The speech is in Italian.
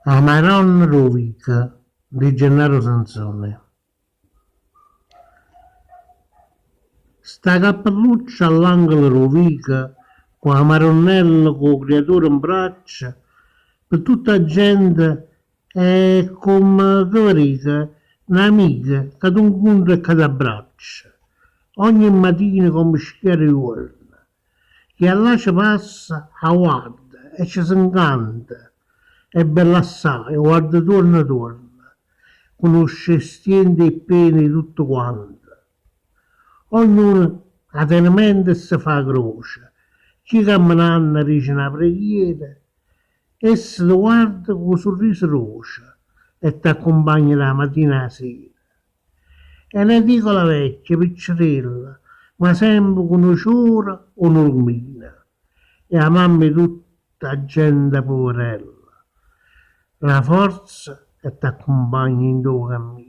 Amaron Rovica di Gennaro Sansone. Sta cappelluccia all'angolo Rovica, con la maronnella con il creatore in braccia, per tutta la gente è come che verica, un'amica che ti incontra e che ti abbraccia. Ogni mattina come schiera di urna, che là ci passa, a guarda e ci si incanta. È bella assai, guarda torna, conosce stienti e pene tutto quanto. Ognuno ha in mente e si fa croce. Chi camminando dice una preghiera e si guarda con un sorriso rosa e ti accompagna la mattina alla sera. E ne dico la vecchia, piccirella, ma sempre con una ciora o una lumina. E la mamma è tutta gente poverella. La forza che ti accompagna in tuo cammino.